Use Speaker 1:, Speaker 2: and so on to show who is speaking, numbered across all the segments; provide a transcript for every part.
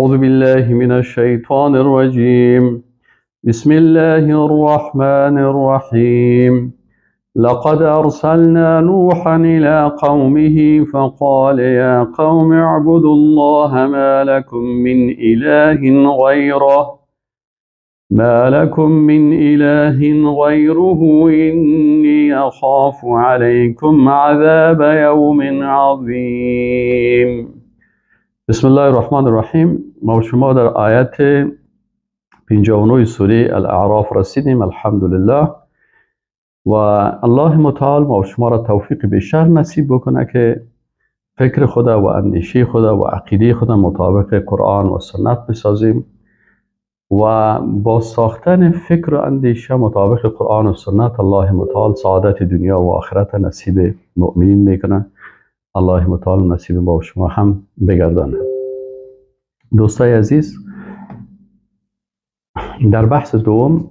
Speaker 1: أعوذ بالله من الشيطان الرجيم. بسم الله الرحمن الرحيم. لقد أرسلنا نوحا إلى قومه فقال يا قوم اعبدوا الله ما لكم من إله غيره إني أخاف عليكم عذاب يوم عظيم. بسم الله الرحمن الرحیم. ما و شما در آیت 59 سوره الاعراف رسیدیم. الحمدلله. و الله متعال ما و شما را توفیق بیشتر نصیب بکنه که فکر خدا و اندیشه خدا و عقیده خدا مطابق قرآن و سنت بسازیم و با ساختن فکر و اندیشه مطابق قرآن و سنت الله متعال سعادت دنیا و آخرت نصیب مؤمنین میکنه. الله متعال نصیب ما و شما هم بگردانه. دوستای عزیز، در بحث دوم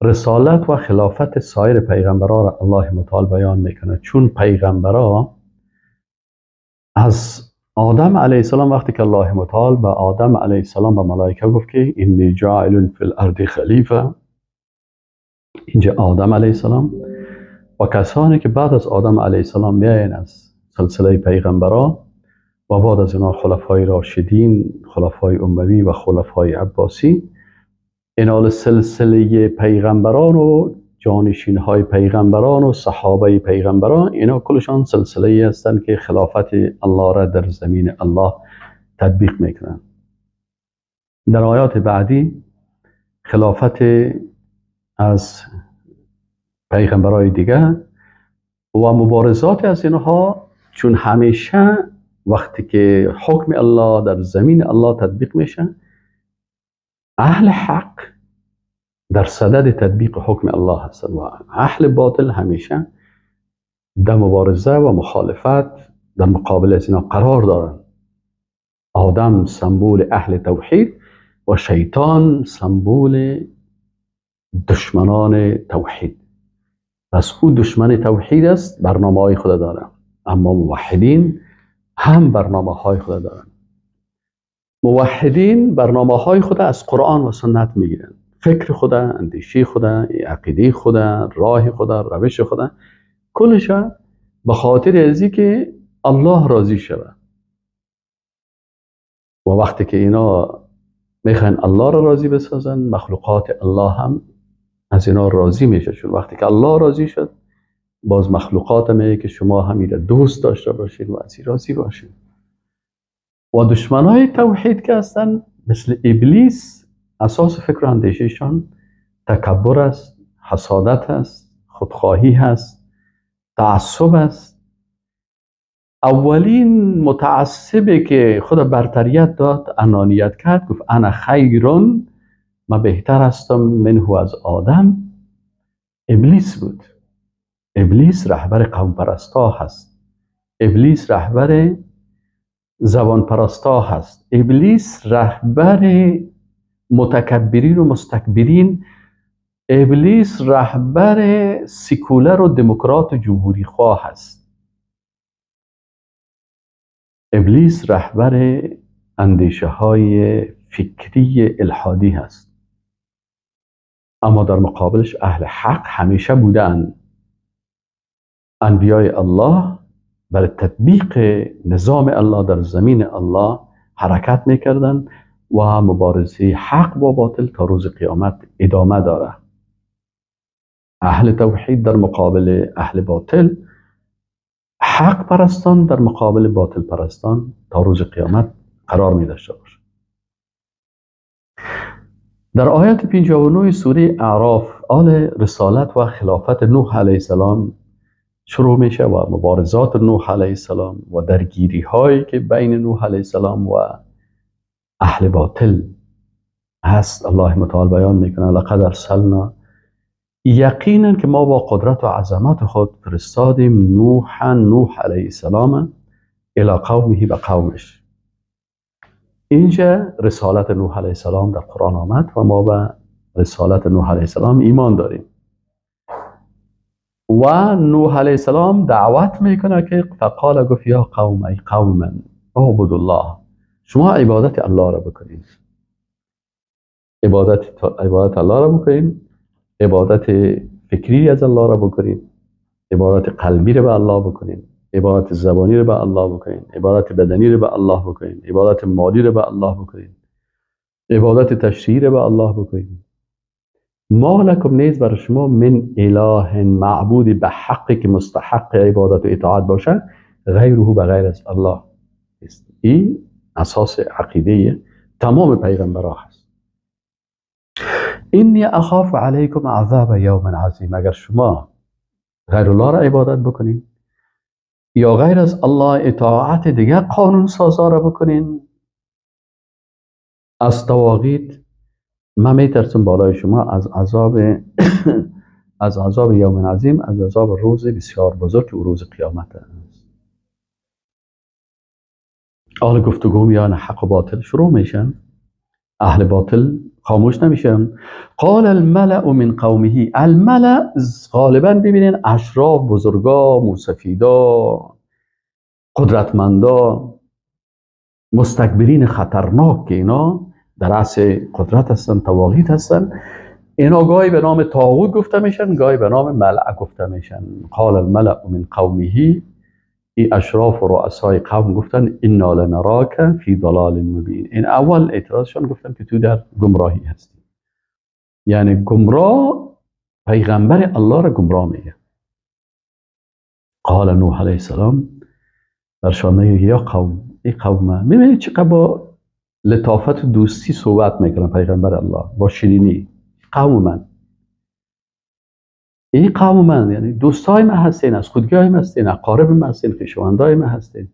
Speaker 1: رسالت و خلافت سایر پیغمبران را الله متعال بیان میکنه، چون پیغمبران از آدم علیه السلام وقتی که الله متعال به آدم علیه السلام و ملائکه گفت که انی جاعل فی الارض خلیفه، اینجا آدم علیه السلام و کسانی که بعد از آدم علیه السلام میاین از سلسله پیغمبران و بعد از اینا خلفای راشدین، خلفای اموی و خلفای عباسی، اینال سلسله پیغمبران و جانشین های پیغمبران و صحابه پیغمبران، اینا کلشان سلسله هستند که خلافت الله را در زمین الله تطبیق میکنند. در آیات بعدی خلافت از پیغمبرای دیگه و مبارزات از اینها، چون همیشه وقتی که حکم الله در زمین الله تطبیق میشه، اهل حق در صدد تطبیق حکم الله هستند و اهل باطل همیشه در مبارزه و مخالفت در مقابل از اینا قرار دارند. آدم سمبول اهل توحید و شیطان سمبول دشمنان توحید. پس او دشمن توحید است، برنامه های خود داره، اما موحدین هم برنامه های خود دارن. موحدین برنامه های خود از قرآن و سنت میگیرن، فکر خود، اندیشه خود، عقیده خود، راه خود، روش خود، کلش به خاطر ازی که الله راضی شود. و وقتی که اینا میخوان الله را راضی بسازن، مخلوقات الله هم از اینا راضی میشه. چون وقتی که الله راضی شد، باز مخلوقات میگه که شما همیشه دوست داشته باشید و از این راضی باشید. و دشمنای توحید که هستن مثل ابلیس، اساس فکر و اندیشهشان تکبر است، حسادت است، خودخواهی است، تعصب است. اولین متعصبی که خود برتریت داد، انانیت کرد، گفت انا خیرون، من بهتر هستم منه از آدم، ابلیس بود. ابلیس رهبر قوم پرستا هست. ابلیس رهبر زبان پرستا هست. ابلیس رهبر متکبرین و مستکبرین. ابلیس رهبر سیکولر و دموکرات و جمهوری خواه هست. ابلیس رهبر اندیشه های فکری الحادی هست. اما در مقابلش اهل حق همیشه بودن. انبیای الله برای تطبیق نظام الله در زمین الله حرکت میکردن و مبارزه حق با باطل تا روز قیامت ادامه داره. اهل توحید در مقابل اهل باطل، حق پرستان در مقابل باطل پرستان تا روز قیامت قرار می داشته باشه. در آیت 59 سوره اعراف آل رسالت و خلافت نوح علیه السلام شروع میشه و مبارزات نوح علیه السلام و درگیری هایی که بین نوح علیه السلام و اهل باطل هست. الله متعال بیان میکنه لقد ارسلنا، یقینا که ما با قدرت و عظمت خود فرستادیم نوح علیه السلام الی قومه، به قومش. اینجا رسالت نوح علیه السلام در قرآن آمد و ما به رسالت نوح علیه السلام ایمان داریم. و نوح علیه السلام دعوت میکنه که فقال، گفت یا قوم، ای قوم من اعبدوا الله، شما عبادت الله را بکنید، عبادت الله را بکنید، عبادت فکری از الله را بکنید، عبادت قلبی را به الله بکنید، عبادت زبانی را به الله بکنید، عبادت بدنی را به الله بکنید، عبادت مالی را به الله بکنید، عبادت تشریعی را به الله بکنید. ما لکم نیز برای شما من اله معبودی به حقی که مستحق عبادت و اطاعت باشه غیره به غیر از الله است. این اساس عقیده تمام پیغمبران هست. اینی اخاف علیکم عذاب یوم عظیم. اگر شما غیر الله را عبادت بکنین یا غیر از الله اطاعت دیگه قانون سازا را بکنین از تواغیت، من میترسم بالای شما از عذاب از عذاب یوم عظیم، از عذاب روز بسیار بزرگ که روز قیامت است. اهل گفتگو میان حق و باطل شروع میشن، اهل باطل خاموش نمیشن. قال الملأ من قومه. الملأ غالبا ببینین اشراف، بزرگا، موسفیدا، قدرتمندا، مستکبرین خطرناک که اینا در رأس قدرت هستن، تواغیت هستن، اینا گاهی به نام طاغوت گفته میشن، گاهی به نام ملأ گفته میشن. قال الملأ من قومه، این اشراف و رؤسای قوم گفتن انا لنراک فی ضلال مبین. این اول اعتراضشان گفتن که تو در گمراهی هستی، یعنی گمراه پیغمبر الله را گمراه میگه. قال نوح علیه السلام برشان میگه یا قوم، ای قوم، میبینید چقدر با لطافت و دوستی صحبت میکنن پیغمبر الله، با شیرینی. قوم من، این قوم من یعنی دوستای من هستین، از خودگاه من هستین، اقارب من هستین، خویشاوندای من هستین.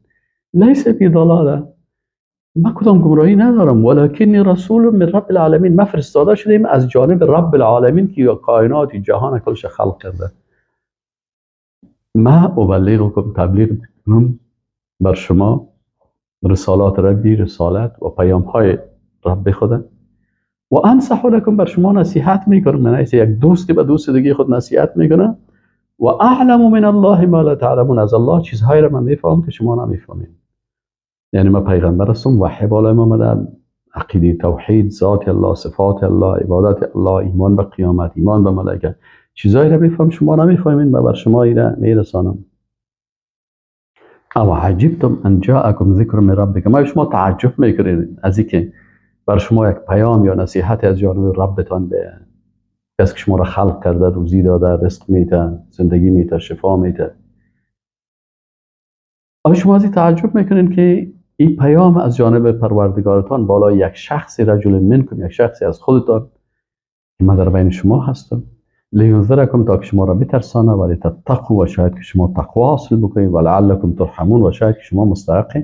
Speaker 1: لیس بی ضلاله، من کدام گمراهی ندارم، ولکنی رسول من رب العالمین، من فرستاده شدیم از جانب رب العالمین که کائنات جهان کلش خلق کرده. ما ابلغکم، تبلیغ میکنم بر شما رسالات ربی، رسالت و پیام های رب خدا، و انصح لکم، بر شما نصیحت میکنم، من یک دوستی به دوست دیگه خود نصیحت میکنه. و اعلم من الله ما لا تعلمون، از الله چیزهایی را من میفهمم که شما نمیفهمید. یعنی من پیغمبر هستم، وحی بالای ما آمده، عقیده توحید، ذات الله، صفات الله، عبادت الله، ایمان به قیامت، ایمان به ملائکه، چیزایی را میفهم شما نمیفهمید، من بر شما اینا میرسانم. او عجبتم ان جاءکم ذکر من ربکم، ما شما تعجب میکنید از اینکه بر شما یک پیام یا نصیحت از جانب ربتان به کسی که شما را خلق کرده، روزی داده، رزق میده، زندگی میده، شفا میده. آیا شما از این تعجب میکنین که این پیام از جانب پروردگارتان بالای یک شخصی، رجل منکم، یک شخصی از خودتان که من در بین شما هستم، لینذرکم، تا که شما را بترسانه، ولی تتقوا، و شاید که شما تقوا حاصل بکنید، ولعلکم ترحمون، و شاید که شما مستحق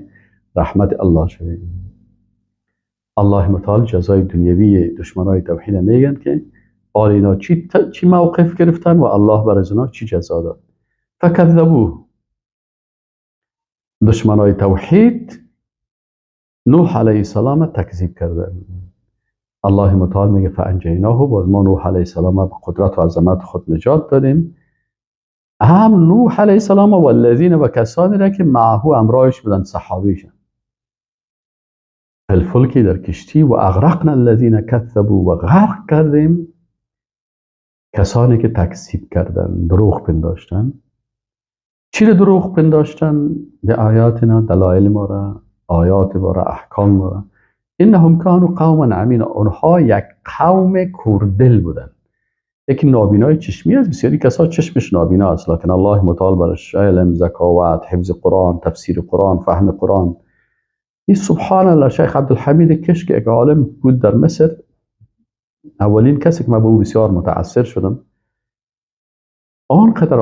Speaker 1: رحمت الله شوید. الله متعال جزای دنیوی دشمنای توحید میگن که آل اینا چی موقف گرفتن و الله بر از اینا چی جزا داد. فکذبوه، دشمنای توحید نوح علیه السلام تکذیب کردن. الله متعال میگه فانجیناه، باز ما نوح علیه السلام به قدرت و عظمت خود نجات دادیم، هم نوح علیه السلام و الذین، و کسانی را که معه امراهش بودن، صحابیشن، الفلکی، در کشتی، و اغرقنا الذین کذبوا، و غرق کردیم کسانی که تکذیب کردن، دروغ پنداشتن. چی رو دروغ پنداشتن؟ به آیاتنا، دلایل ما را، آیات ما را، احکام ما را. انهم کانوا قوما عمین، اونها یک قوم کوردل بودن. یکی نابینای چشمی است، بسیاری کسا چشمش نابینا است، لکن الله متعال برش علم، ذکاوت، حفظ قرآن، تفسیر قرآن، فهم قرآن. این سبحان الله، شیخ عبدالحمید کشک یک عالم بود در مصر، اولین کسی که من به او بسیار متاثر شدم. آنقدر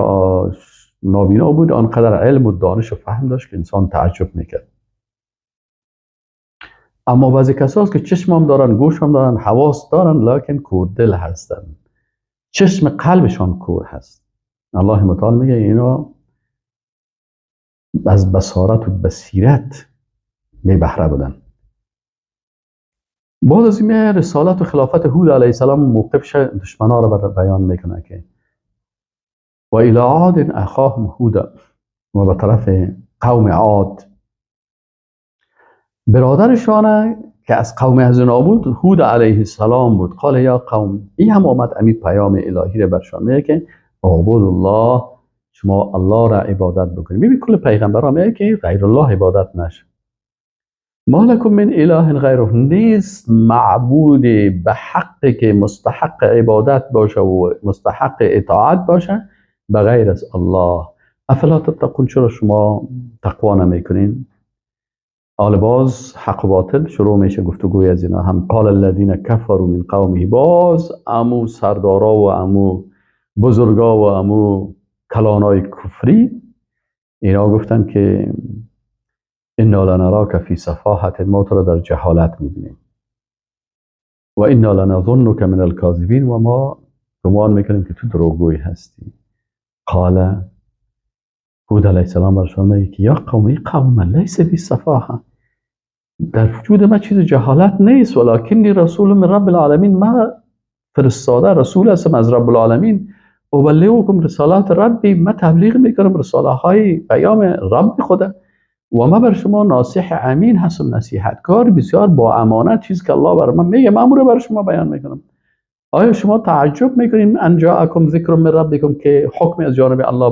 Speaker 1: نابینا بود، آنقدر علم و دانش و فهم داشت که انسان تعجب میکرد. اما بعضی کساست که چشم هم دارن، گوش هم دارن، حواس دارن، لکن کوردل هستن، چشم قلبشان کور هست. الله متعال میگه اینا از بصارت و بصیرت بی بهره بودن. بعد از این رسالت و خلافت هود علیه السلام موقفش دشمنا را بیان میکنه که و الی عاد اخاهم هودا، و به طرف قوم عاد برادرشان که از قوم از اینا بود هود علیه السلام بود. قال یا قوم، این هم آمد امی پیام الهی رو برشان میگه که اعبدوا الله، شما الله را عبادت بکنید. ببین کل پیغمبران میگه که غیر الله عبادت نشه. ما لکم من اله غیره، نیست معبود به حقی که مستحق عبادت باشه و مستحق اطاعت باشه به غیر از الله. افلا تتقون، چرا شما تقوا نمیکنین؟ حال باز حق و باطل شروع میشه گفتگوی از اینا. هم قال الذين كفروا من قومه، باز امو سردارا و امو بزرگا و امو کلانای کفری اینا گفتن که انا لنراک فی سفاهة، ما تو را در جهالت میبینیم، و انا لنظنک من الکاذبین، و ما گمان میکنیم که تو دروغگوی هستی. قال هود علیه السلام برشان میگه که یا قومی، قوم من لیس بی سفاهه، در وجود ما چیز جهالت نیست، ولکنی رسول من رب العالمین، ما فرستاده رسول هستم از رب العالمین. ابلغکم رسالات ربی، ما تبلیغ میکنم رساله های پیام رب خدا، و ما بر شما ناصح امین هستم، نصیحتکار بسیار با امانت، چیز که الله بر من میگه مامور بر شما بیان میکنم. آیا شما تعجب میکنین ان جاءکم ذکر من ربکم، که حکم از جانب الله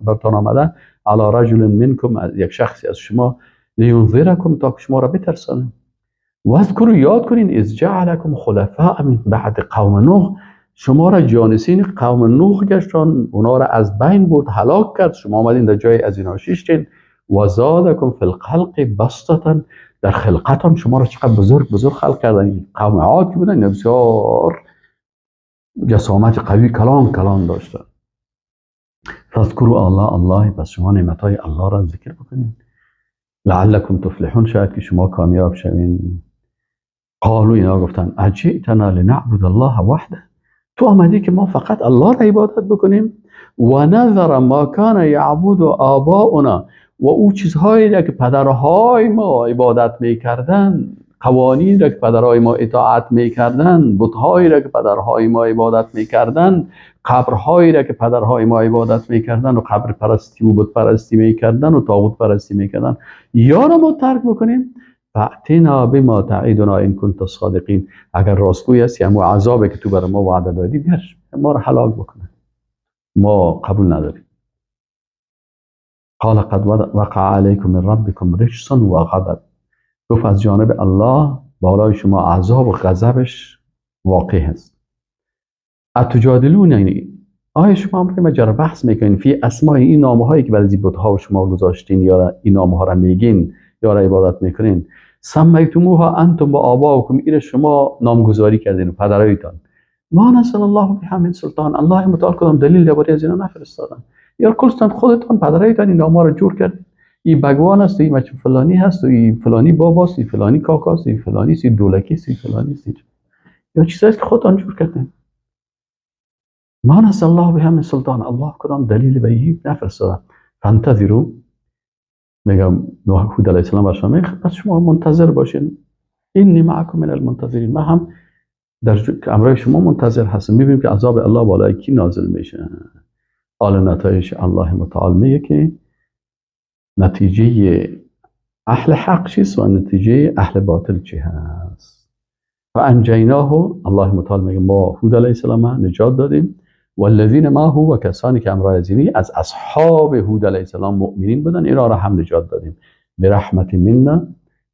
Speaker 1: برتان آمده، علی رجل منکم، از یک شخصی از شما، لینذرکم، تا که شما را بترسانه. و اذکروا، یاد کنین، اذ جعلکم خلفاء من بعد قوم نوح، شما را جانشین قوم نوح گشتان، اونا را از بین برد، هلاک کرد، شما آمدین در جای از اینا شیشتین. و زادکم فی الخلق بسطة، در خلقت هم شما را چقدر بزرگ خلق کردن. قوم عاد که بودن بسیار جسامت قوی، کلان داشتن. فاذکروا الله، پس شما نعمتهای الله را ذکر بکنین. لعلکم تفلحون، شاید که شما کامیاب شوین. قالوا، اینا گفتن اجئتنا لنعبد الله وحده، تو آمدی که ما فقط الله را عبادت بکنیم. و نذر ما کان یعبد آباؤنا، و او چیزهایی را که پدرهای ما عبادت میکردن، قوانین را که پدرهای ما اطاعت میکردن، بتهایی را که پدرهای ما عبادت میکردن، قبرهایی را که پدرهای ما عبادت میکردن و قبر پرستی و بت پرستی میکردن و طاغوت پرستی میکردن، یا را ما ترک بکنیم. فأتنا بما تعیدنا ان کنت صادقین، اگر راستگویی هستی همون عذابی که تو برای ما وعده دادی بیار ما را هلاک بکنه، ما قبول نداریم. قال قد وقع علیکم من ربکم رجس و غضب، گفت از جانب الله بالای شما عذاب و غضبش واقع هست. اتجادلوننی، آیا شما امر مجرد بحث میکنین فی اسماء، این نامه هایی که برای بت‌ها شما گذاشتین یا این نامه ها را میگین یا را عبادت میکنین، سمیتموها انتم و آباؤکم، این شما نامگذاری کردین و پدرایتان، ما نزل الله بها من سلطان، الله متعال کدام دلیل درباره از اینا نفرستادن، یا کلتان خودتان پدرایتان این نامه را جور کردین، این بگوان است، این مچ فلانی هست، و این فلانی باباست، این فلانی کاکاست، این فلانی است، این دولکی است، این فلانی است، یا چیزایی که خودتان جور کردین. ما نزل الله بها من سلطان، الله کدام دلیل به این نفرستادن. فانتظروا، میگم هود علیه السلام برشان میگه پس شما منتظر باشین، اینی معکم من المنتظرین، من هم در امرای شما منتظر هستم، میبینیم که عذاب الله بالای کی نازل میشه. حال نتایج الله متعال میگه که نتیجه اهل حق چیست و نتیجه اهل باطل چی هست. فانجیناه، الله متعال میگه ما هود علیه السلام نجات دادیم، والذین معه، و کسانی که همراه از اصحاب هود علیه السلام مؤمنین بودن، اینا را هم نجات دادیم برحمت منا،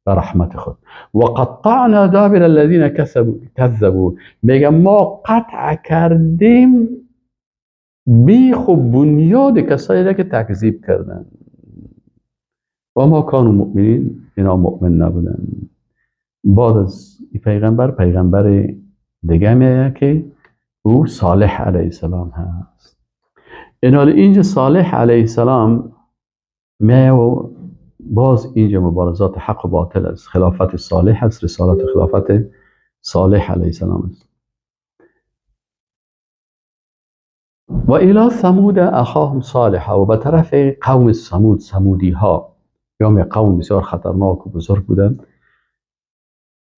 Speaker 1: و رحمت خود. و قطعنا دابر الذین کذبوا، میگه ما قطع کردیم بیخ و بنیاد کسایی را که تکذیب کردن. و ما کانوا مؤمنین، اینا مؤمن نبودن. بعد از پیغمبر دیگه میگه که او صالح علیه السلام هست. اینجا صالح علیه السلام و باز اینجا مبارزات حق و باطل است. خلافت صالح است، رسالت خلافت صالح علیه السلام است. و الی ثمود اخاهم صالحا، و به طرف قوم سمودی ها، یا قوم بسیار خطرناک و بزرگ بودند،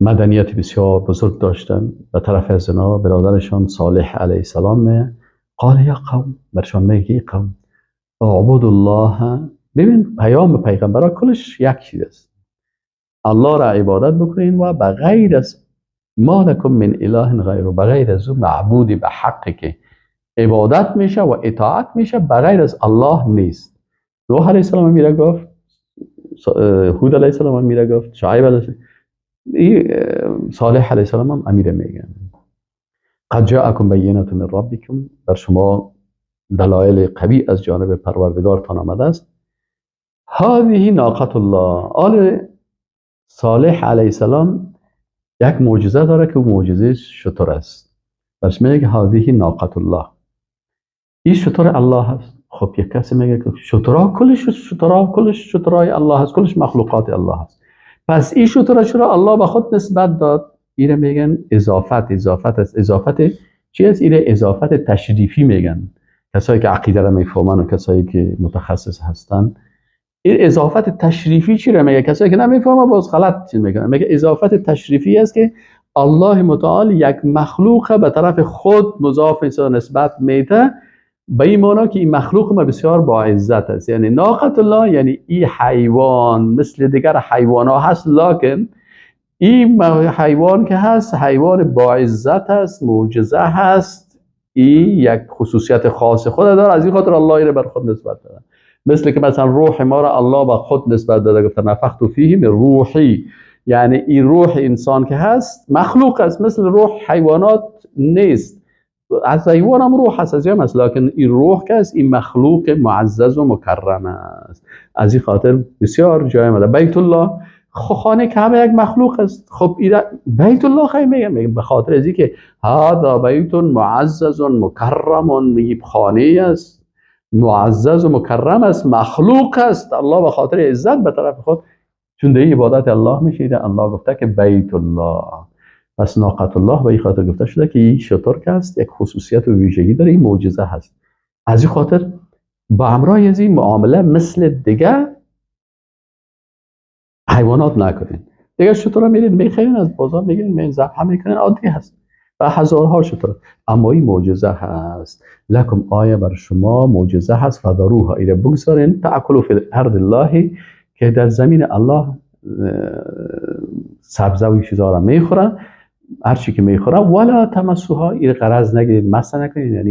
Speaker 1: مدنیت بسیار بزرگ داشتن، به طرف از اینا برادرشان صالح علیه السلام قال یا قوم، برشان میگه قوم اعبدوا الله. ببین پیام پیغمبرها کلش یک چیز است، الله را عبادت بکنین و به غیر از ما لکم من اله غیره، به غیر از اون معبودی به حقی که عبادت میشه و اطاعت میشه به غیر از الله نیست. نوح علیه السلام میره گفت، هود علیه السلام میره گفت، شعیب علیه السلام، صالح علیه السلام هم امیر میگن. قد جاءکم بینة من ربکم، بر شما دلایل قوی از جانب پروردگارتان آمده است. هذه ناقة الله، آل صالح علیه السلام یک معجزه داره که معجزه شتر است. بس میگه هذه ناقة الله، این شتر الله هست. خب یک کسی میگه که شترها کلش شترهای الله هست، کلش مخلوقات الله هست. پس این شتر چرا الله به خود نسبت داد؟ اینه میگن اضافت است. اضافت چی است؟ اینه اضافت تشریفی میگن کسایی که عقیده را میفهمن و کسایی که متخصص هستن. این اضافت تشریفی چی را میگه؟ کسایی که نمیفهمن باز غلط چیز میگن. میگه اضافت تشریفی است که الله متعال یک مخلوق به طرف خود مضاف نسبت میده، به این معنا که این مخلوق ما بسیار با عزت است. یعنی ناقة الله یعنی این حیوان مثل دیگر حیوان ها هست، لکن این حیوان که هست حیوان با عزت است، معجزه هست، این یک خصوصیت خاص خود داره، از این خاطر الله اینو بر خود نسبت داده. مثل که مثلا روح ما را الله به خود نسبت داده، گفت نفخت فیه من روحی، یعنی این روح انسان که هست مخلوق است، مثل روح حیوانات نیست. از حیوان هم روح هست، از هم هست، لکن این روح که است این مخلوق معزز و مکرم است. از این خاطر بسیار جای آمده. بیت الله، خانه کعبه یک مخلوق است. خب بیت الله خیلی میگم به خاطر از اینکه هذا بیت معزز مکرم، میگه خانه است معزز و مکرم است، مخلوق است. الله به خاطر عزت به طرف خود چون ده عبادت الله میشه، الله گفته که بیت الله. پس ناقة الله به این خاطر گفته شده که این شتر که است یک خصوصیت و ویژگی داره، این معجزه هست. از این خاطر با همراه از این معامله مثل دیگه حیوانات نکنین. دیگه شتر میرین میخرین از بازار میگیرین میرین ذبح میکنین، عادی هست و هزارها شتر. اما این معجزه هست. لکم آیه بر شما معجزه هست، فذروها، ایره بگذارین، تاکلوا فی الارض الله، که در زمین الله سبزه و چیزا را میخورن، هر چی که میخورن. ولا تمسوها، این غرض نگیرید، مس نکنید، یعنی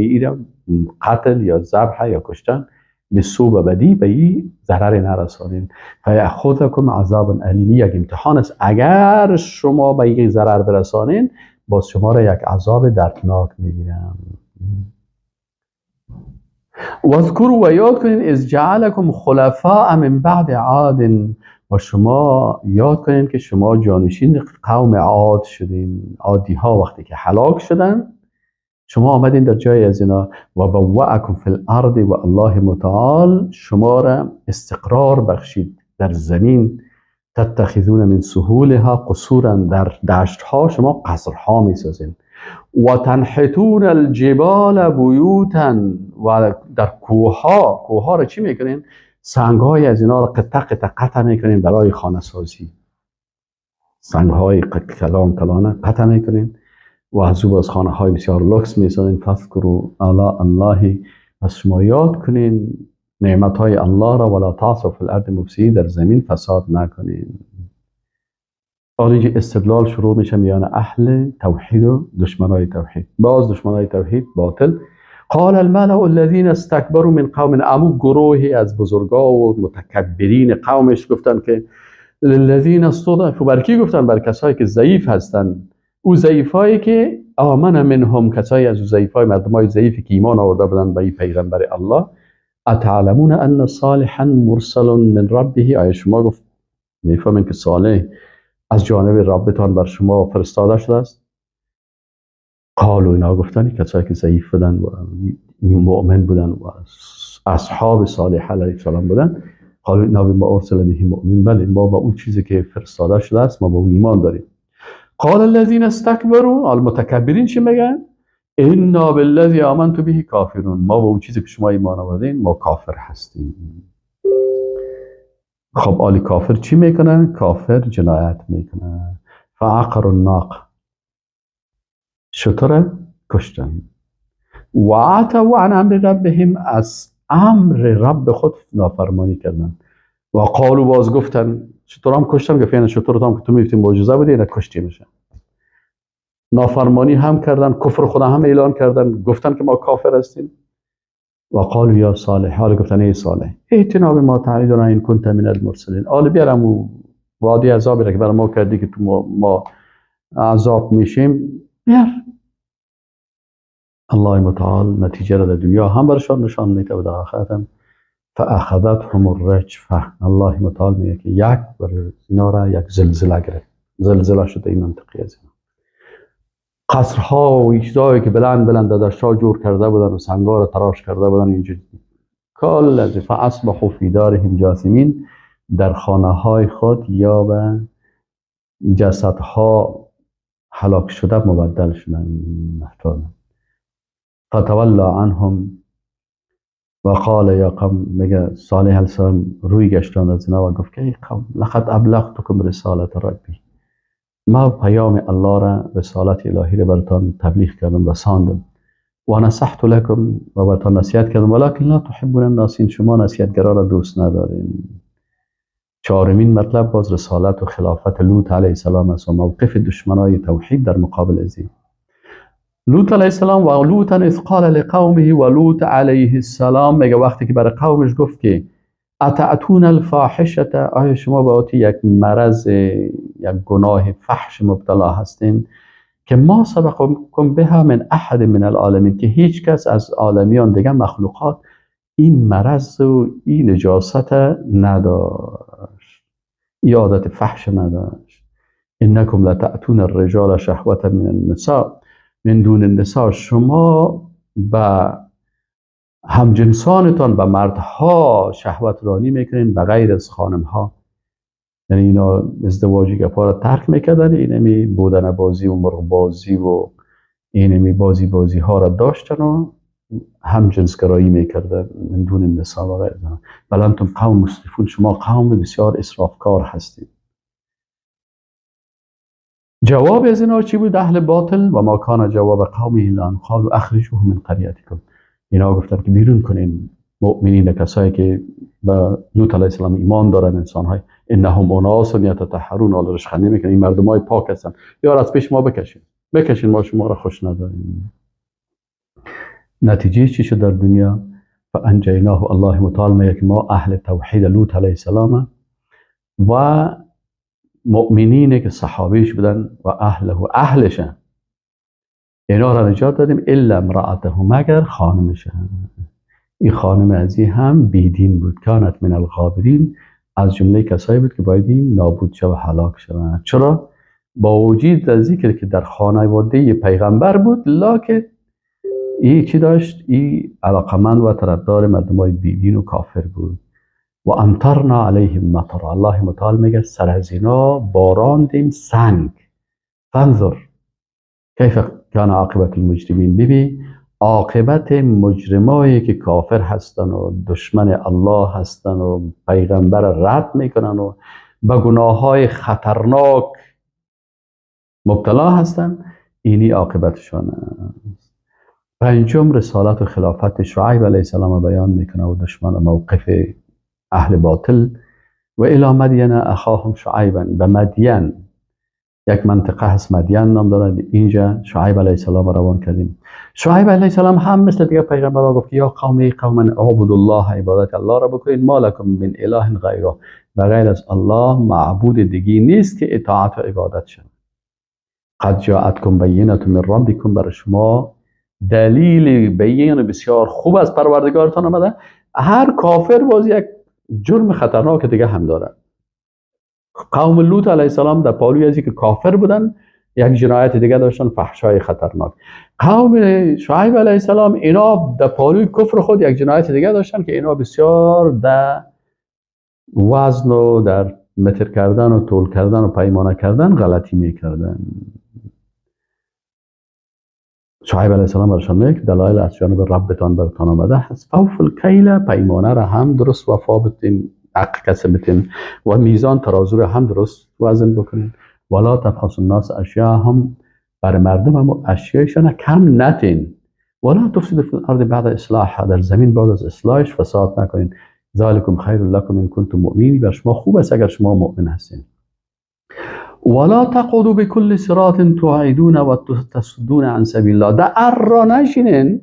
Speaker 1: این قتل یا ذبح یا کشتن به سو و بدی به این ضرر نرسانید. فیأخذکم عذاب علیم، یک امتحان است. اگر شما به این ضرر برسانید باز شما را یک عذاب دردناک میگیرم. واذکروا و یاد کنید اذ جعلکم خلفاء من بعد عاد، و شما یاد کنید که شما جانشین قوم عاد شدین. عادی ها وقتی که هلاک شدن شما آمدین در جای از اینا. و بوأکم فی الارض، و الله متعال شما را استقرار بخشید در زمین. تتخذون من سهولها قصورا، در دشت ها شما قصرها میسازین. و تنحتون الجبال بیوتا، و در کوه ها را چی میکنین؟ سنگ های از اینا را قطع میکنین برای خانه سازی. سنگ های کلان قطع میکنین و از او باز خانه های بسیار لکس میسازین. فذکروا آلاء الله، پس شما یاد کنین نعمت های الله را. ولا تعثوا فی الارض مفسدین، در زمین فساد نکنین. حالا استدلال شروع میشه میان اهل توحید و دشمنای توحید. باز دشمنای توحید باطل. قال الملأ الذين استكبروا من قوم، امو گروهی از بزرگا و متکبرین قومش گفتن که للذین استضعفوا، بر کی گفتن؟ بر کسایی که ضعیف هستن. او ضعیفایی که آمن منهم، کسایی از ضعیفای مردمای ضعیفی که ایمان آورده بودن به پیغمبر الله. اتعلمون ان صالحا مرسل من ربه، آیا شما گفت میفهمین که صالح از جانب ربتان بر شما فرستاده شده است؟ قالوا، اینا گفتن کسایی که ضعیف بودن و مؤمن بودن و اصحاب صالح علیه السلام بودن، قالوا اینا بما ارسل به مؤمن، بله ما با اون چیزی که فرستاده شده است ما با اون ایمان داریم. قال الذين استكبروا، المتکبرین چی میگن؟ انا بالذی آمنت به کافرون، ما با اون چیزی که شما ایمان آوردین ما کافر هستیم. خب آلی کافر چی میکنن؟ کافر جنایت میکنن. فعقروا الناقه، شتر کشتن. و عتوا عن امر ربهم، از امر رب خود نافرمانی کردن. و قالو باز گفتن چطور هم کشتن، گفتن چطور هم که تو میفتی معجزه بودی اینا کشتی میشه. نافرمانی هم کردن، کفر خدا هم اعلان کردن، گفتن که ما کافر هستیم. و قالو یا صالح، حال گفتن ای صالح ائتنا بما تعیدنا ان کنت من المرسلین، حال بیارم و وادی عذابی را که برای ما کردی که تو ما عذاب میشیم بیار. الله متعال نتیجه را در دنیا هم برشان نشان میده و در آخرت هم. فاخذتهم الرجفه، الله متعال میگه که یک بر اینا را یک زلزله گرفت، زلزله شده این منطقه از اینا. قصرها و چیزایی که بلند بلند در دشت‌ها جور کرده بودن و سنگا را تراش کرده بودن اینجوری کل از فاصبحوا فی دارهم جاثمین، در خانه های خود یا به جسدها هلاک شده مبدل شدن. فتولی عنهم و قال یا قوم، میگه صالح علیه السلام روی گشتان از اینا و گفت که ای قوم لقد ابلغتکم رسالت ربی، ما پیام الله را، رسالت الهی را براتان تبلیغ کردم، رساندم. و نصحت لکم، و براتان نصیحت کردم، ولکن لا تحبون الناصحین، شما نصیحتگرا را دوست ندارین. چهارمین مطلب باز رسالت و خلافت لوط علیه السلام است و موقف دشمنای توحید در مقابل از این. لوط علیه السلام و لوط اذ قال لقومه، و لوط علیه السلام میگه وقتی که برای قومش گفت که اتعتون الفاحشه، آیا شما به آتی یک مرض، یک گناه فحش مبتلا هستین که ما سبقکم بها من احد من العالمین، که هیچ کس از عالمیان دیگه مخلوقات این مرض و این نجاست نداشت، این عادت فحش نداشت. انکم لتأتون الرجال شهوة من النساء من دون النساء، شما به همجنسانتان به مردها شهوت رانی میکنین به غیر از خانمها. یعنی اینا ازدواجی گپا را ترک میکردن، اینمی بودن بازی و مرغ بازی و اینمی بازی ها را داشتن و هم جنسگرایی میکردن من دون النساء و غیر. بل انتم قوم مسرفون، شما قوم بسیار اسرافکار هستید. جواب از اینا چی بود؟ اهل باطل و ما کان جواب قومه الا ان قالوا اخرجوه من قریتکم، اینا گفتن که بیرون کنین مؤمنین، کسایی که به لوط علیه السلام ایمان دارن، انسان‌های انهم اناس یتطهرون، حالا رشخندی میکنن این مردمای پاک هستن، یار از پیش ما بکشین ما شما را خوش نداریم. نتیجه چی شد در دنیا؟ فانجیناه، الله متعال میگه که ما اهل توحید لوط علیه السلام و مؤمنینه که صحابیش بودن و اهلش اینا را نجات دادیم، الا امرأته، مگر خانمش. این خانم ازی هم بیدین بود، کانت من الغابرین، از جمله کسایی بود که باید این نابود شد و هلاک شد. چرا؟ با وجود از ذکر که در خانواده پیغمبر بود، لکن این چی داشت؟ این علاقمند و طرفدار مردمای بیدین و کافر بود. و امطرنا علیهم مطر، الله متعال میگه سر از اینا باراندیم سنگ. فانظر کیف کان عاقبت المجرمین، ببین عاقبت مجرمایی که کافر هستن و دشمن الله هستن و پیغمبر رد میکنن و به گناه های خطرناک مبتلا هستن، اینی عاقبتشان است. پنجم رسالت و خلافت شعیب علیه السلام بیان میکنه و دشمن و موقف اهل باطل. و الی مدین اخاهم شعیبا، به مدین، یک منطقه هست مدین نام دارد، اینجا شعیب علیه السلام روان کردیم. شعیب علیه السلام هم مثل دیگه پیغمبرها گفت یا قومی اعبدوا الله، عبادت الله را بکنید، ما لکم من اله غیره، و غیر از الله معبود دیگی نیست که اطاعت و عبادت شد. قد جاءتکم بینة من ربکم، بر شما دلیل بیان بسیار خوب از پروردگارتان آمده. هر کافر باز یک جرم خطرناک دیگه هم داره. قوم لوط علیه السلام در پالوی ازی که کافر بودن یک جنایت دیگه داشتن، فحشای خطرناک. قوم شعیب علیه السلام اینا در پالوی کفر خود یک جنایت دیگه داشتن که اینا بسیار در وزن و در متر کردن و طول کردن و پیمانه کردن غلطی میکردن. شعیب علیه السلام برشان میگه دلایل از جانب ربتان برتان آمده هست، فوف الکیل، پیمانه را هم درست وفا بتین، حق کسب بتین، و میزان ترازو را هم درست وزن بکنین. ولا تبخسوا الناس اشیاءهم، بر مردم هم اشیایشان کم نتین. ولا تفسدوا فی الارض بعد اصلاحها، در زمین بعد از اصلاحش فساد نکنین. ذالکم خیر لکم ان کنتم مؤمنین، بر شما خوب است اگر شما مؤمن هستین. ولا تقعدوا بكل صراط توعدون و تصدون عن سبیل الله. در را نشینین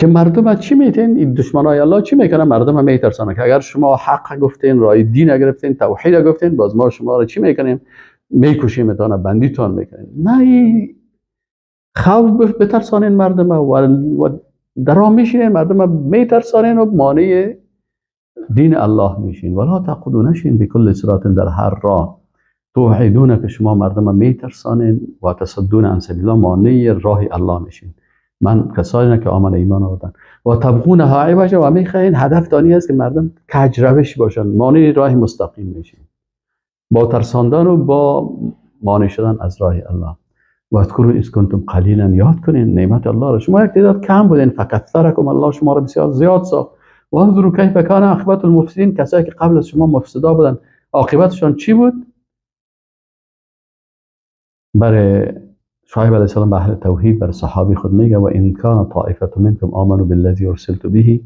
Speaker 1: که مردم چی میتین، این دشمنای الله چی میکنن، مردم میترسانن که اگر شما حق گفتین، رای دین گرفتین، توحید گفتین، باز ما شما رو چی میکنیم، میکشیم، تان بندیتان میکنیم. نه، خوف بترسانین مردم و درا میشینین مردم میترسانین و مانع دین الله میشین. ولا تقعدوا نشین بكل صراط، در هر راه، توعدون که شما مردم میترسانین و تصدون عن سبیل الله، مانع راه الله میشین. من کسانی که آمن ایمان آوردن و تبغونها عوجا، و میخواین هدف دانی است که مردم کج روش باشن، مانع راه مستقیم میشین با ترساندن و با مانع شدن از راه الله. و اذکروا اذ کنتم قلیلا، یاد کنین نعمت الله را، شما یک تعداد کم بودین، فکثرکم الله، شما را بسیار زیاد ساخت. و انظروا کیف کان عاقبت المفسدین، کسایی که قبل از شما مفسدا بودن عاقبتشان چی بود؟ برای شعیب علیه السلام به اهل توحید، برای صحابی خود میگه و ان کان طائفه منکم آمنوا بالذی ارسلت به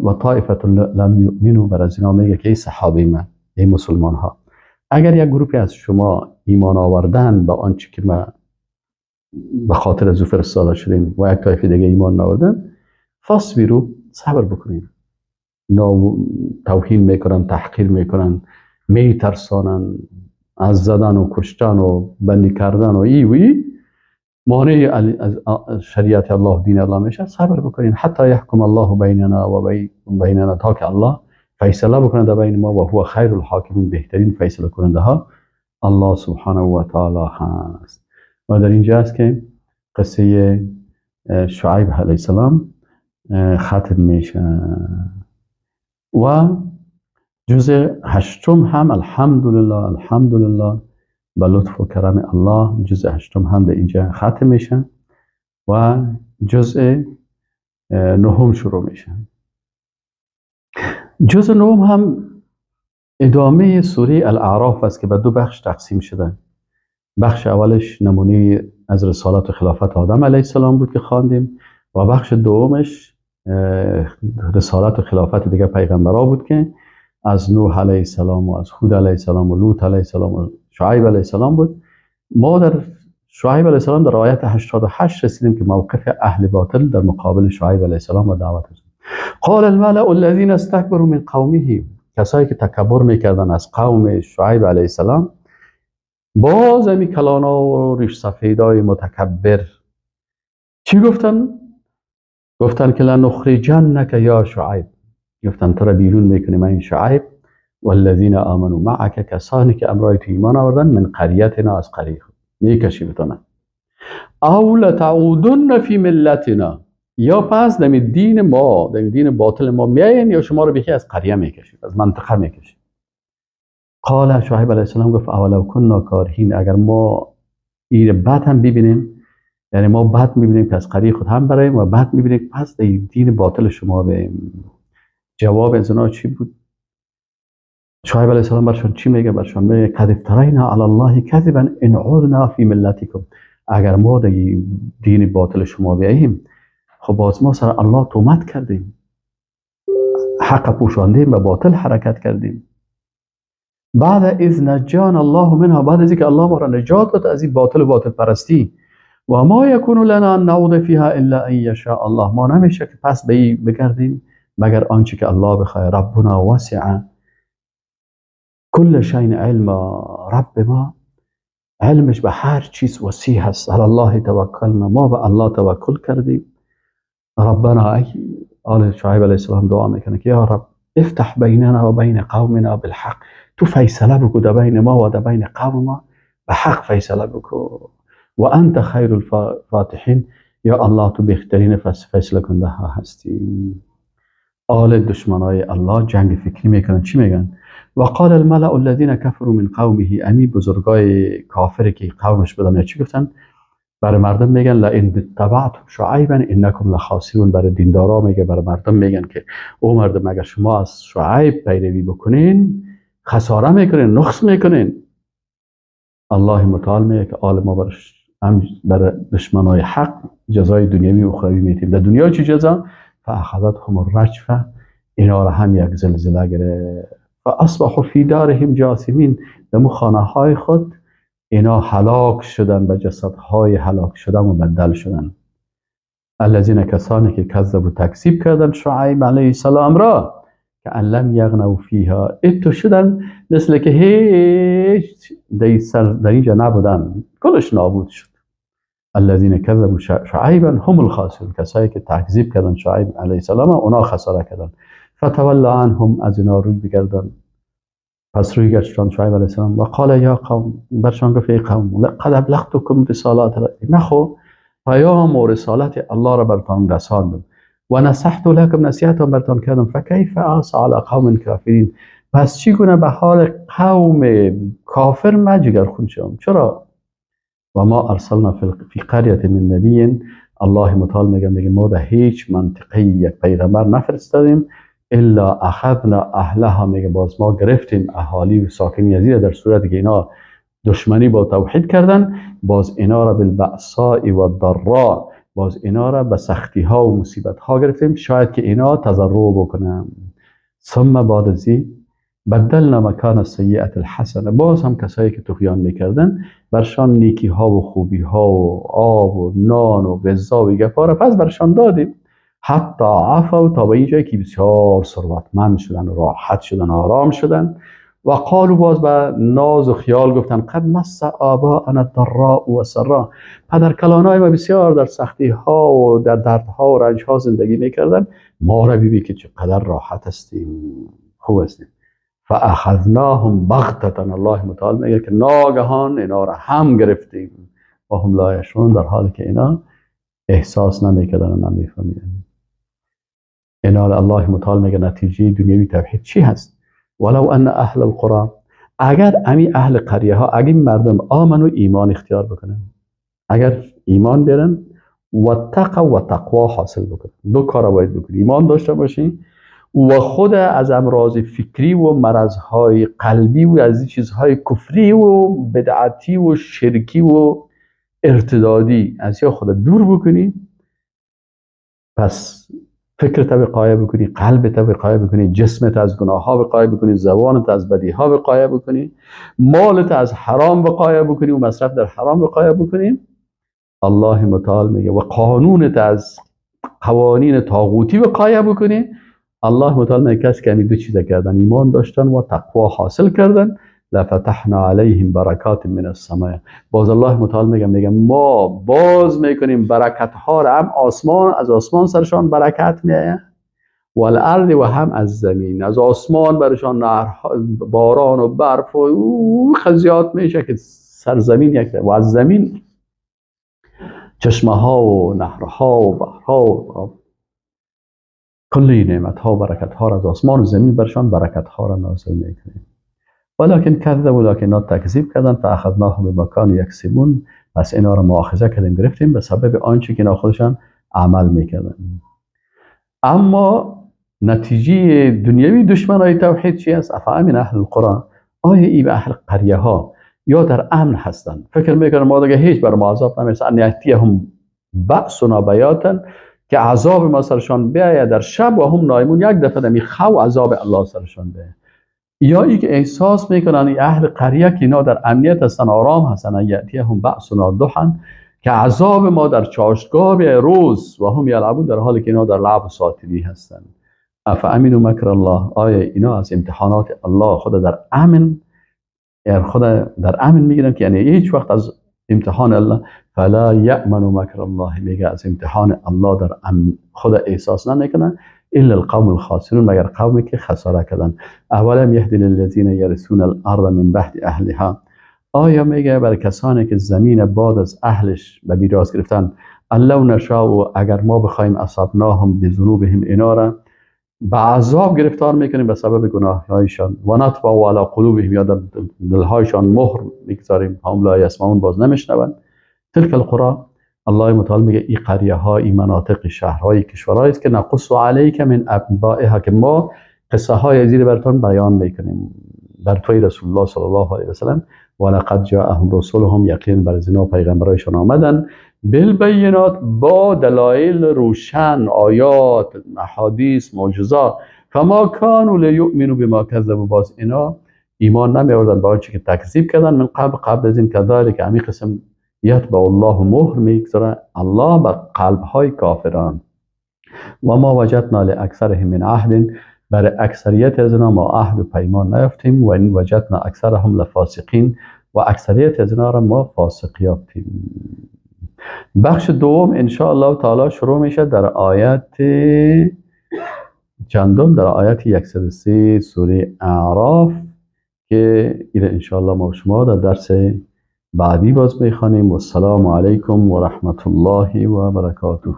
Speaker 1: و طائفه لم یؤمنوا، برای از اینا میگه که ای صحابی من، ای مسلمان ها، اگر یک گروهی از شما ایمان آوردن با آنچه که ما به خاطر از او فرستاده شدیم و یک طایفه دیگه ایمان آوردن، فاصبروا، صبر بکنین. توهین میکنن، تحقیر میکنن، میترسانن از زدن و کشتن و بندی کردن و ای مانع از شریعت الله، دین الله میشه. صبر بکنین حتی یحکم الله بیننا و بیننا، تا که الله فیصله بکنه در بین ما، و هو خیر الحاکمین، بهترین فیصله کننده ها الله سبحانه و تعالی هست. و در اینجا است که قصه شعیب علیه السلام ختم میشه. و جزء هشتم هم الحمدلله به لطف و کرم الله، جزء هشتم هم در اینجا ختم میشه و جزء نهم شروع میشه. جزء نهم هم ادامه سوره الاعراف است که به دو بخش تقسیم شده. بخش اولش نمونه از رسالت و خلافت آدم علیه السلام بود که خواندیم، و بخش دومش رسالت و خلافت دیگه پیغمبرا بود که از نوح علیه السلام و از هود علیه السلام و لوط علیه السلام و شعیب علیه السلام بود. ما در شعیب علیه السلام در آیت 88 رسیدیم که موقف اهل باطل در مقابل شعیب علیه السلام و دعوتش. قال الملأ الذين استكبروا من قومه، کسایی که تکبر میکردن از قوم شعیب علیه السلام، باز همی کلانا و ریش سفیدای متکبر چی گفتن؟ گفتن که لنخرجنک یا شعیب، گفتن تو را بیرون میکنیم این شعیب، والذین آمنوا معک، کسانی که امرای تو ایمان آوردن، من قریتنا، از قریه خود میکشیمتون، او لتعودن فی ملتنا، یا پس دم دین ما، دم دین باطل ما میاین، یا شما رو بیخی از قریه میکشید، از منطقه میکشید. قال شعیب علیه السلام گفت اولو کنا کارهین، اگر ما این بد هم ببینیم، یعنی ما بد میبینیم که از قریه خود هم برایم و بد میبینیم پس دین باطل شما بریم. جواب از اونا چی بود؟ شعیب علیه السلام برشان چی میگه؟ برشان میگه قد افترینا علی الله کذبا ان عدنا فی ملتکم، اگر ما دین باطل شما بیاییم، خب باز ما سر الله تهمت کردیم، حق پوشاندیم و باطل حرکت کردیم. بعد اذ نجانا الله منها، بعد از اینکه الله ما را نجات داد از این باطل و باطل پرستی. و ما یکون لنا ان نعود فیها الا ان یشاء الله، ما نمیشه که پس بگردیم مگر آنچه که الله بخواد. ربنا وسع کل شیء علما، رب ما علمش به هر چیز وسیع هست. علی الله توکلنا، ما به الله توکل کردیم. ربنا، ای آل شعیب علیه السلام دعا میکنه که یا رب افتح بیننا و بین قومنا بالحق، تو فیصله بکو در بین ما و در بین قوم ما، به حق فیصله بکو. و انت خیر الفاتحین، یا الله تو بهترین فیصله کننده ها هستی. آل دشمنای الله جنگ فکری میکنن، چی میگن؟ و قال الملأ الذين كفروا من قومه، امی بزرگای کافر که قومش بدن، یا چی گفتن؟ برای مردم میگن لئن اتبعتم شعیبا انکم لخاسرون، برای دیندارا میگه، برای مردم میگن که او مردم اگر شما از شعیب پیروی بکنین خساره میکنین، نقص میکنین. الله متعال میگه که آل ما برای دشمنای حق جزای دنیوی و اخروی میتیم. در دنیا چی جزا؟ فاخذتهم الرجفه، اینا را هم یک زلزله گرفت. فاصبحوا فی دارهم جاثمین، در خانه های خود اینا هلاک شدن، به جسدهای هلاک شدن مبدل شدن. الذین، کسانی که کذبوا تکذیب کردن شعیب علیه السلام را، که ان لم یغنوا فیها، اتو شدن مثل که هیچ در اینجا نبودن، کلش نابود شد. الذین کذبوا شعیبا هم الخاسرون، کسایی که تکذیب کردن شعیب علیه السلام اونا خساره کردن. فتولی عنهم، از اینا روی بگردن. پس روی گشتن شعیب علیه السلام و قال یا قوم، برشان گفت ای قوم لقد ابلغتکم رسالات نخو پیام و رسالت الله را برتان رساندم و نصحت لکم، نصیحتم برتان کردم. فکیف اعصی علی قوم کافرین، پس چگونه به حال قوم کافر من جگرخون شدم؟ چرا؟ و ما ارسلنا فی قریة من نبی، الله متعال میگه ما در هیچ منطقه یک پیغمبر نفرستادیم الا اخذنا اهلها، میگه باز ما گرفتیم اهالی و ساکنین از در صورتی که اینا دشمنی با توحید کردن، باز اینا را بالبأساء و الضراء، باز اینا را به سختی ها و مصیبت ها گرفتیم، شاید که اینا تضرع بکنن. ثم بعد ازی بدلنا مکان السیئة الحسنه، باز هم کسایی که طغیان میکردن برشان نیکی ها و خوبی ها و آب و نان و غذا و گپا را پس برشان دادیم. حتی عفوا، تا به اینجایی که بسیار ثروتمند شدن، راحت شدن، آرام شدن. و قالوا، باز به ناز و خیال گفتن قد مس آباءنا الضراء و سراء، پدر کلانای ما بسیار در سختی ها و در دردها و رنج ها زندگی میکردن، ما را ببین که چقدر راحت هستیم، خوب هستیم. فاخذناهم بغتة، الله متعال میگه که ناگهان اینا را هم گرفتیم و هم لا یشعرون، در حالی که اینا احساس نمیکردن و نمیفهمیدن. اینا الله متعال میگه نتیجه دنیوی توحید چی هست؟ ولو ان اهل القرى، اگر امی اهل قریه ها، اگر مردم آمن و ایمان اختیار بکنن، اگر ایمان بیارن و تقوا و تقوا حاصل بکنن، دو کار باید بکنی، ایمان داشته باشین و خود از امراض فکری و مرضهای قلبی و از چیزهای کفری و بدعتی و شرکی و ارتدادی از یا خود دور بکنی. پس فکرت وقایه بکنی، قلبت وقایه بکنی، جسمت از گناه ها وقایه بکنی، زبانت از بدی ها وقایه بکنی، مالت از حرام وقایه بکنی و مصرف در حرام وقایه بکنی. الله متعال میگه و قانونت از قوانین طاغوتی وقایه بکنی. الله متعال میگه کسی که دو چیز کردن، ایمان داشتن و تقوا حاصل کردن، لفتحنا علیهم برکات من السماء، باز الله متعال میگه ما باز میکنیم برکت ها را، هم آسمان، از آسمان سرشان برکت میآید و الارض، و هم از زمین، از آسمان برشان باران و برف و خزیات میشه که سرزمین یک، و از زمین چشمه ها و نهرها و بحرها و کلی نعمت ها و برکت ها را از آسمان و زمین برشان برکت ها را نازل میکنیم. ولکن کذبوا، لکن اینا تکذیب کردن، فاخذناهم بمکان یکسبون، پس اینا را مؤاخذه کردیم، گرفتیم به سبب آنچه که اینا خودشان عمل میکردن. اما نتیجه دنیوی دشمنای توحید چی است؟ افامن اهل القرى، آیا ای به اهل قریه ها یا در امن هستند، فکر میکنن ما دیگه هیچ بر ما عذاب نمیرسه، ان یاتیهم بأسنا بیاتا، که عذاب ما سرشان بیاید در شب و هم نایمون، یک دفعه دمی خو عذاب الله سرشان بیاید. یا ای که احساس میکنن اهل قریه که اینا در امنیت هستن، آرام هستن، یاتیهم بأسنا ضحی، که عذاب ما در چاشتگاه روز و هم یلعبون، در حالی که اینا در لعب و ساتری هستن. افامنوا مکر الله، آیا اینا از امتحانات الله خود در امن، یعنی خود در امن میگیرن که یعنی هیچ وقت از امتحان الله، فلا یأمن مکر الله، میگه از امتحان الله در امن خود احساس نمیکنن الا القوم الخاسرون، مگر قومی که خساره کردن. اولم یهدی للذین یرثون الارض من بعد اهلها، آیا میگه برای کسانی که زمین بعد از اهلش به میراث گرفتن، لو نشاء، اگر ما بخوایم اصابناهم بذنوبهم، اینا را به عذاب گرفتار میکنیم به سبب گناههایشان، و نطبع علی قلوبهم، یا در دلهایشان مهر میگذاریم، هم لا یسمعون، باز نمیشنوند. تلک القرى، الله متعال میگه این قریه ها، این مناطق، شهرهای، کشورهایی است که نقص علیک من انبائها، که ما قصه های زیر براتون بیان میکنیم، بر توی رسول الله صلی الله علیه و سلم ولقد جاءهم رسولهم، یقین بر زنا پیغمبرایشان آمدن، بالبینات با دلایل روشن، آیات، احادیث، معجزات. فما کانوا لیؤمنوا بما کذبوا، باز اینا ایمان نمی آوردن با آنچه که تکذیب کردن من قبل از این. کذالک، همین قسم یتبع الله، مهر میگذاره الله بر قلب های کافران. و ما وجدنا لاکثرهم من عهد، برای اکثریت از اینا ما عهد و پیمان نیافتیم. و این وجدنا اکثرهم لفاسقین، و اکثریت از اینا را ما فاسق یافتیم. بخش دوم ان شاء الله تعالی شروع میشه در آیت چندم، در آیت 103 سوره اعراف، که این ان شاء الله ما شما در درس بعدی باز میخوانیم. و السلام علیکم و رحمت الله و برکاته.